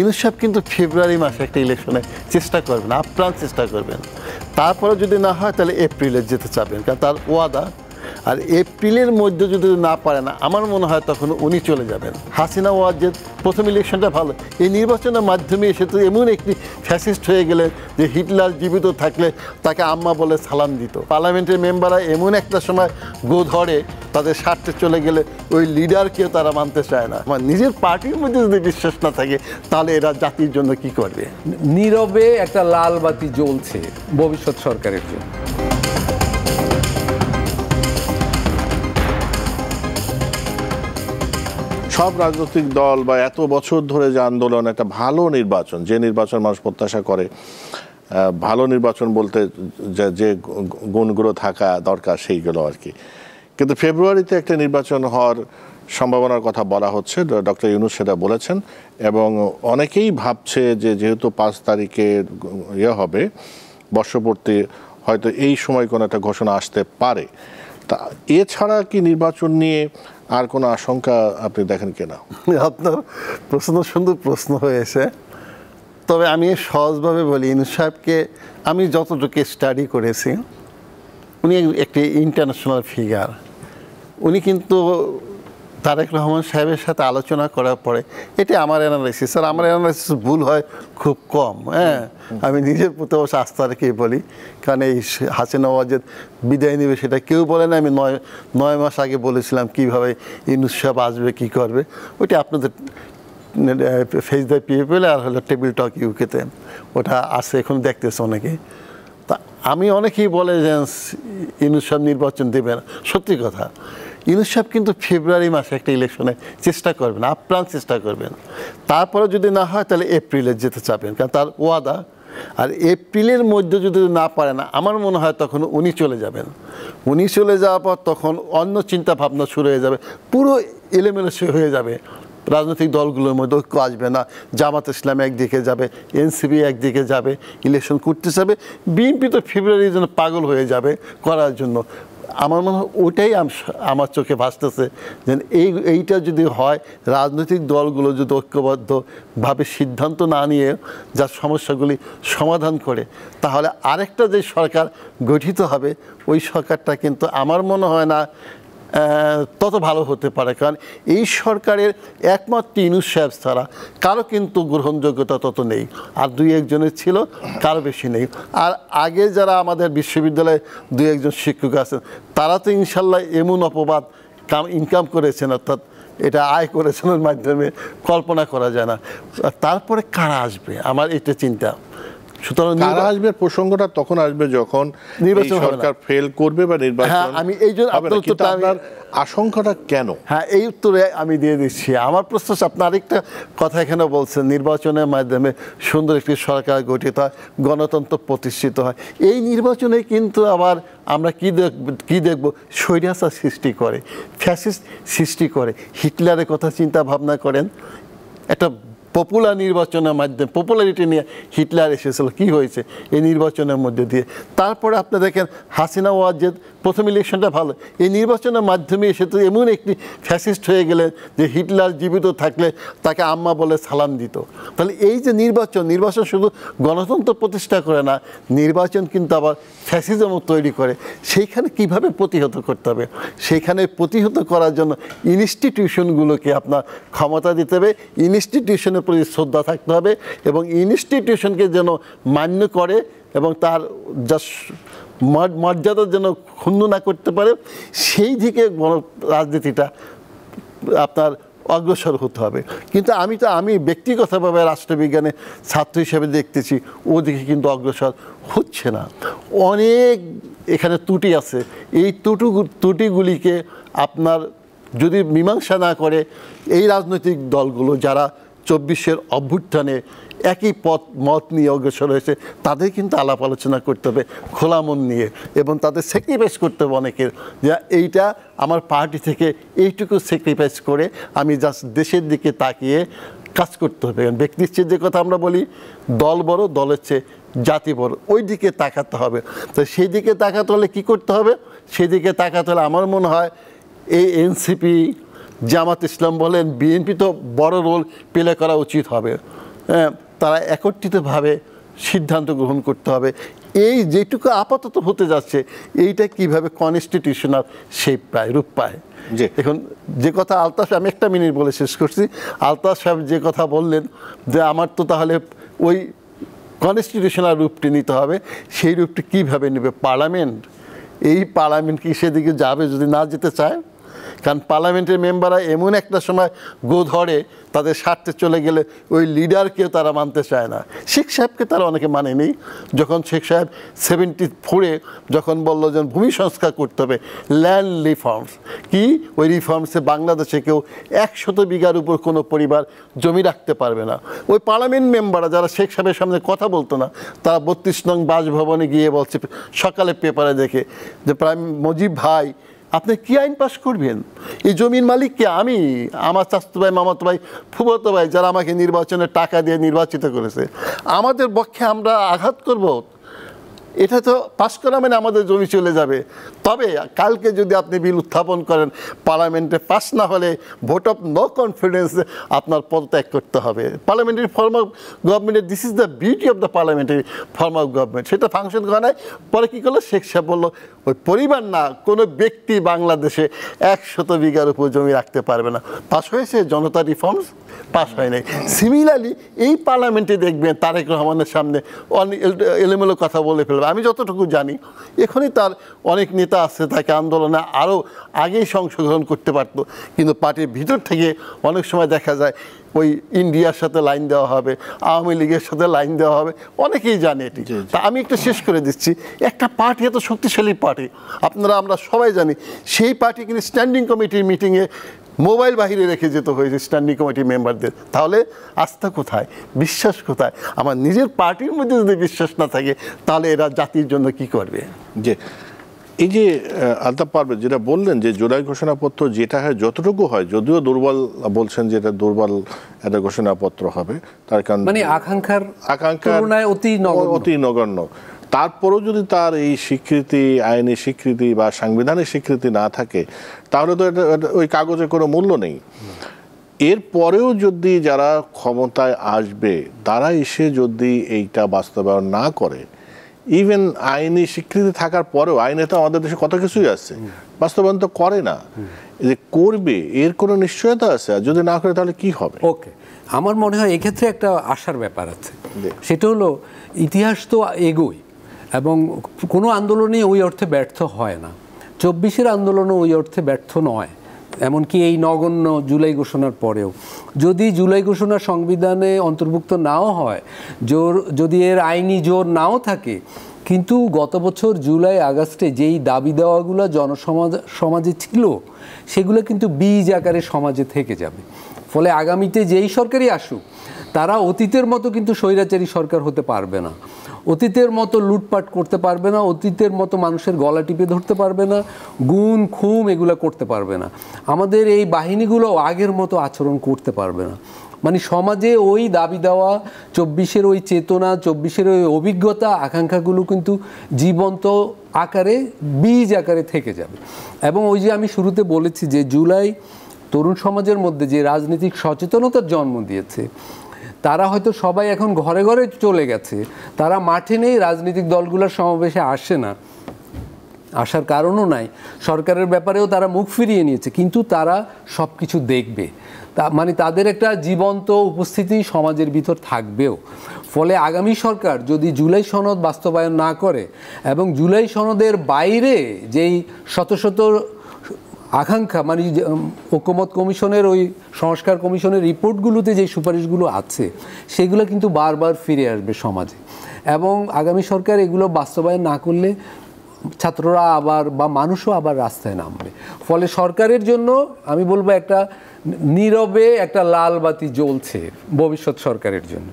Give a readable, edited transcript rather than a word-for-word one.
ইউনূস সাহেব কিন্তু ফেব্রুয়ারি মাসে একটা ইলেকশনে চেষ্টা করবেন, আপ্রাণ চেষ্টা করবেন। তারপরে যদি না হয় তাহলে এপ্রিলে যেতে চাবেন, কারণ তার ওয়াদা। আর এপ্রিলের মধ্যে যদি না পারে না, আমার মনে হয় তখন উনি চলে যাবেন। হাসিনা ওয়াজেদ প্রথম ইলেকশনটা ভালো, এই নির্বাচনের মাধ্যমে এসে তো এমন একটি ফ্যাসিস্ট হয়ে গেলেন যে হিটলার জীবিত থাকলে তাকে আম্মা বলে সালাম দিত। পার্লামেন্টের মেম্বাররা এমন একটা সময় গো ধরে তাদের স্বার্থে চলে গেলে ওই লিডারকেও তারা মানতে চায় না। আমার নিজের পার্টির মধ্যে যদি বিশ্বাস না থাকে তাহলে এরা জাতির জন্য কি করবে? নীরবে একটা লাল বাতি জ্বলছে ভবিষ্যৎ সরকারের জন্য। সব রাজনৈতিক দল বা এত বছর ধরে যে আন্দোলন, একটা ভালো নির্বাচন, যে নির্বাচন মানুষ প্রত্যাশা করে, ভালো নির্বাচন বলতে যে গুণগুলো থাকা দরকার সেইগুলো আর কি। কিন্তু ফেব্রুয়ারিতে একটা নির্বাচন হওয়ার সম্ভাবনার কথা বলা হচ্ছে, ডক্টর ইউনূস সেটা বলেছেন। এবং অনেকেই ভাবছে যে যেহেতু 5 তারিখে হবে বর্ষপূর্তি, হয়তো এই সময় কোনো একটা ঘোষণা আসতে পারে। তা এছাড়া কি নির্বাচন নিয়ে আর কোনো আশঙ্কা আপনি দেখেন কিনা? আপনার প্রশ্ন সুন্দর প্রশ্ন হয়েছে। তবে আমি সহজভাবে বলি, ইউনূস সাহেবকে আমি যতটুকু স্টাডি করেছি, উনি একটি ইন্টারন্যাশনাল ফিগার। উনি কিন্তু তারেক রহমান সাহেবের সাথে আলোচনা করার পরে, এটা আমার অ্যানালাইসিস, আর আমার অ্যানালাইসিস ভুল হয় খুব কম। হ্যাঁ, আমি নিজের প্রতি অবশ্য আস্থা রেখেই বলি, কারণ এই হাসিনা ওয়াজেদ বিদায় নেবে সেটা কেউ বলে না। আমি 9 মাস আগে বলেছিলাম কীভাবে ইউনূস সাহেব আসবে, কী করবে। ওইটা আপনাদের ফেস দ্য পিপল আর হলো টেবিল টক ইউকেতে ওটা আছে, এখন দেখতেছে অনেকে। তা আমি অনেকেই বলে যে ইউনূস সাহেব নির্বাচন দেবে না, সত্যি কথা। ইউনূস সাহেব কিন্তু ফেব্রুয়ারি মাসে একটা ইলেকশনে চেষ্টা করবেন, আপ্রাণ চেষ্টা করবেন। তারপরে যদি না হয় তাহলে এপ্রিলে যেতে চাবেন, কারণ তার ওয়াদা। আর এপ্রিলের মধ্যে যদি না পারে না, আমার মনে হয় তখন উনি চলে যাবেন। উনি চলে যাওয়ার পর তখন অন্য চিন্তা ভাবনা শুরু হয়ে যাবে, পুরো এলোমেলো হয়ে যাবে। রাজনৈতিক দলগুলোর মধ্যে ঐক্য আসবে না। জামাত ইসলাম একদিকে যাবে, এনসিপি একদিকে যাবে, ইলেকশন করতে যাবে। বিএনপি তো ফেব্রুয়ারির জন্য পাগল হয়ে যাবে করার জন্য। আমার মনে হয় ওটাই আমার চোখে ভাসতেছে যে এইটা যদি হয়, রাজনৈতিক দলগুলো যদি ঐক্যবদ্ধভাবে সিদ্ধান্ত না নিয়ে যার সমস্যাগুলি সমাধান করে, তাহলে আরেকটা যে সরকার গঠিত হবে, ওই সরকারটা কিন্তু আমার মনে হয় না তত ভালো হতে পারে। কারণ এই সরকারের একমাত্র ইউনূস সাহেব ছাড়া কারো কিন্তু গ্রহণযোগ্যতা তত নেই। আর 2-1 জনের ছিল, কারো বেশি নেই। আর আগে যারা আমাদের বিশ্ববিদ্যালয়ে 2-1 জন শিক্ষক আছেন, তারা তো ইনশাল্লাহ এমন অপবাদ ইনকাম করেছেন, অর্থাৎ এটা আয় করেছেন ওর মাধ্যমে, কল্পনা করা যায় না। তারপরে কারা আসবে, আমার এটা চিন্তা। সুতরাং কারা আসবে প্রসঙ্গটা তখন আসবে যখন নির্বাচন সরকার ফেল করবে বা নির্বাচন। আমি এই জন্য আপনার আশঙ্কাটা কেন? হ্যাঁ, এই উত্তরে আমি দিয়ে দিচ্ছি। আমার প্রশ্ন, আপনি আরেকটা কথা এখানে বলছেন, নির্বাচনের মাধ্যমে সুন্দর একটি সরকার গঠিত হয়, গণতন্ত্র প্রতিষ্ঠিত হয়। এই নির্বাচনে কিন্তু আবার আমরা কি দেখব, স্বৈরাচার সৃষ্টি করে, ফ্যাসিস্ট সৃষ্টি করে। হিটলারের কথা চিন্তা ভাবনা করেন। একটা পপুলার নির্বাচনের মাধ্যমে, পপুলারিটি নিয়ে হিটলার এসেছিল, কি হয়েছে এই নির্বাচনের মধ্যে দিয়ে। তারপরে আপনি দেখেন হাসিনা ওয়াজেদ প্রথম ইলেকশনটা ভালো, এই নির্বাচনের মাধ্যমে এসে তো এমন একটি ফ্যাসিস্ট হয়ে গেলেন যে হিটলার জীবিত থাকলে তাকে আম্মা বলে সালাম দিত। তাহলে এই যে নির্বাচন শুধু গণতন্ত্র প্রতিষ্ঠা করে না, নির্বাচন কিন্তু আবার ফ্যাসিজমও তৈরি করে। সেইখানে কিভাবে প্রতিহত করতে হবে, সেইখানে প্রতিহত করার জন্য ইনস্টিটিউশনগুলোকে আপনার ক্ষমতা দিতে হবে, ইনস্টিটিউশনের প্রতি শ্রদ্ধা থাকতে হবে, এবং ইনস্টিটিউশনকে যেন মান্য করে এবং তার যা মর্যাদা যেন ক্ষুণ্ণ না করতে পারে, সেই দিকে রাজনীতিটা আপনার অগ্রসর হতে হবে। কিন্তু আমি ব্যক্তিগতভাবে রাষ্ট্রবিজ্ঞানে ছাত্র হিসেবে দেখতেছি ওদিকে কিন্তু অগ্রসর হচ্ছে না। অনেক এখানে ত্রুটি আছে। এই ত্রুটিগুলিকে আপনার যদি মীমাংসা না করে এই রাজনৈতিক দলগুলো যারা 24-এর অভ্যুত্থানে একই মত নিয়ে অগ্রসর হয়েছে, তাদের কিন্তু আলাপ আলোচনা করতে হবে খোলা মন নিয়ে, এবং তাদের স্যাক্রিফাইস করতে হবে অনেকের, যে এইটা আমার পার্টি থেকে এইটুকু স্যাক্রিফাইস করে আমি জাস্ট দেশের দিকে তাকিয়ে কাজ করতে হবে। ব্যক্তির চেয়ে যে কথা আমরা বলি, দল বড়, দলের চেয়ে জাতি বড়, ওই দিকে তাকাতে হবে। তো সেই দিকে তাকাতে হলে কী করতে হবে, সেই দিকে তাকাতে হলে আমার মনে হয় এই এনসিপি, জামাত ইসলাম বলেন, বিএনপি তো বড় রোল প্লে করা উচিত হবে। তারা একত্রিতভাবে সিদ্ধান্ত গ্রহণ করতে হবে। এই যেটুকু আপাতত হতে যাচ্ছে এইটা কিভাবে কনস্টিটিউশনাল শেপ পায়, রূপ পায়। এখন যে কথা আলতাফ, আমি একটা মিনিট বলে শেষ করছি, আলতাফ সাহেব যে কথা বললেন যে আমার তো তাহলে ওই কনস্টিটিউশনাল রূপটি নিতে হবে, সেই রূপটি কীভাবে নেবে পার্লামেন্ট? এই পার্লামেন্ট কি সেদিকে যাবে যদি না যেতে চায়? কারণ পার্লামেন্টের মেম্বাররা এমন একটা সময় গো ধরে তাদের স্বার্থে চলে গেলে ওই লিডারকেও তারা মানতে চায় না। শেখ সাহেবকে তারা অনেকে মানেনি। যখন শেখ সাহেব 74-এ যখন বললো যে ভূমি সংস্কার করতে হবে, ল্যান্ড রিফর্মস, কি ওই রিফর্মসে বাংলাদেশে কেউ 100 বিঘার উপর কোনো পরিবার জমি রাখতে পারবে না। ওই পার্লামেন্ট মেম্বাররা যারা শেখ সাহেবের সামনে কথা বলতো না, তারা 32 নং বাসভবনে গিয়ে বলছে সকালে পেপারে দেখে যে প্রাইম মুজিব ভাই আপনি কি আইন পাস করবেন? এই জমির মালিক কে? আমি, আমার চাচাতো ভাই, মামাতো ভাই, ফুফাতো ভাই, যারা আমাকে নির্বাচনে টাকা দিয়ে নির্বাচিত করেছে, আমাদের পক্ষে আমরা আঘাত করব? এটা তো পাস করা মানে আমাদের জমি চলে যাবে। তবে কালকে যদি আপনি বিল উত্থাপন করেন, পার্লামেন্টে পাস না হলে ভোট অফ নো কনফিডেন্সে আপনার পদত্যাগ করতে হবে। পার্লামেন্টারি ফর্ম অফ গভর্নমেন্টের, this is the beauty of the parliamentary form of government. সেটা ফাংশন করা নাই। পরে কী করলো, শেখ সাহেব বললো ওই পরিবার না, কোনো ব্যক্তি বাংলাদেশে 100 বিঘার উপর জমি রাখতে পারবে না। পাস হয়েছে জনতা রিফর্মস, পাস হয় নাই। সিমিলারলি এই পার্লামেন্টে দেখবেন তারেক রহমানের সামনে এলোমেলো কথা বলে ফেলবে। আমি যতটুকু জানি এখনই তার অনেক নেতা আছে তাকে আন্দোলনে আরও আগেই সংশোধন করতে পারত, কিন্তু পার্টির ভিতর থেকে অনেক সময় দেখা যায় ওই ইন্ডিয়ার সাথে লাইন দেওয়া হবে, আওয়ামী লীগের সাথে লাইন দেওয়া হবে, অনেকেই জানে এটি। তা আমি একটু শেষ করে দিচ্ছি, একটা পার্টি এত শক্তিশালী পার্টি, আমরা সবাই জানি, সেই পার্টি কিন্তু স্ট্যান্ডিং কমিটির মিটিংয়ে মোবাইল বাহিরে রেখে যেতে হয়েছে স্ট্যান্ডিং কমিটির মেম্বারদের। তাহলে আস্থা কোথায়, বিশ্বাস কোথায়? আমার নিজের পার্টির মধ্যে যদি বিশ্বাস না থাকে তাহলে এরা জাতির জন্য কি করবে? যে এই যে আলতাফ পারভেজ যেটা বললেন যে জুলাই ঘোষণাপত্র যেটা হয় যতটুকু হয়, যদিও দুর্বল বলছেন যে এটা দুর্বল একটা ঘোষণাপত্র হবে, তার কারণ মানে আকাঙ্ক্ষার তুলনায় অতি নগণ্য, তারপরও যদি তার এই স্বীকৃতি, আইনি স্বীকৃতি বা সাংবিধানিক স্বীকৃতি না থাকে তাহলে তো এটা ওই কাগজে কোনো মূল্য নেই। এরপরেও যদি যারা ক্ষমতায় আসবে তারা এসে যদি এইটা বাস্তবায়ন না করে, ইভেন আইনি স্বীকৃতি থাকার পরেও, আইনে তো আমাদের দেশে কত কিছুই আছে, বাস্তবায়ন তো করে না, যে করবে এর কোনো নিশ্চয়তা আছে? আর যদি না করে তাহলে কি হবে? ওকে, আমার মনে হয় এক্ষেত্রে একটা আশার ব্যাপার আছে। সেটা হলো ইতিহাস তো এগোয় এবং কোনো আন্দোলনই ওই অর্থে ব্যর্থ হয় না। 24-এর আন্দোলনও ওই অর্থে ব্যর্থ নয়, এমনকি এই নগণ্য জুলাই ঘোষণার পরেও। যদি জুলাই ঘোষণা সংবিধানে অন্তর্ভুক্ত নাও হয়, যদি এর আইনি জোর নাও থাকে, কিন্তু গত বছর জুলাই আগস্টে যেই দাবি দেওয়াগুলো সমাজে ছিল সেগুলো কিন্তু বীজ আকারে সমাজে থেকে যাবে। ফলে আগামীতে যেই সরকারই আসুক তারা অতীতের মতো কিন্তু স্বৈরাচারী সরকার হতে পারবে না, অতীতের মতো লুটপাট করতে পারবে না, অতীতের মতো মানুষের গলা টিপে ধরতে পারবে না, গুম খুম এগুলো করতে পারবে না। আমাদের এই বাহিনীগুলো আগের মতো আচরণ করতে পারবে না। মানে সমাজে ওই দাবি দেওয়া, 24-এর ওই চেতনা, 24-এর ওই অভিজ্ঞতা, আকাঙ্ক্ষাগুলো কিন্তু জীবন্ত আকারে, বীজ আকারে থেকে যাবে। এবং ওই যে আমি শুরুতে বলেছি যে জুলাই তরুণ সমাজের মধ্যে যে রাজনৈতিক সচেতনতার জন্ম দিয়েছে, তারা হয়তো সবাই এখন ঘরে ঘরে চলে গেছে, তারা মাঠে নেই, রাজনৈতিক দলগুলোর সমাবেশে আসে না, আসার কারণও নাই, সরকারের ব্যাপারেও তারা মুখ ফিরিয়ে নিয়েছে, কিন্তু তারা সব কিছু দেখবে, মানে তাদের একটা জীবন্ত উপস্থিতি সমাজের ভিতর থাকবেও। ফলে আগামী সরকার যদি জুলাই সনদ বাস্তবায়ন না করে এবং জুলাই সনদের বাইরে যেই শত শত আকাঙ্ক্ষা, মানে ঐকমত্য কমিশনের ওই সংস্কার কমিশনের রিপোর্টগুলোতে যে সুপারিশগুলো আছে সেগুলো কিন্তু বারবার ফিরে আসবে সমাজে। এবং আগামী সরকার এগুলো বাস্তবায়ন না করলে ছাত্ররা আবার বা মানুষও আবার রাস্তায় নামবে। ফলে সরকারের জন্য আমি বলবো একটা নীরবে একটা লাল বাতি জ্বলছে ভবিষ্যৎ সরকারের জন্য।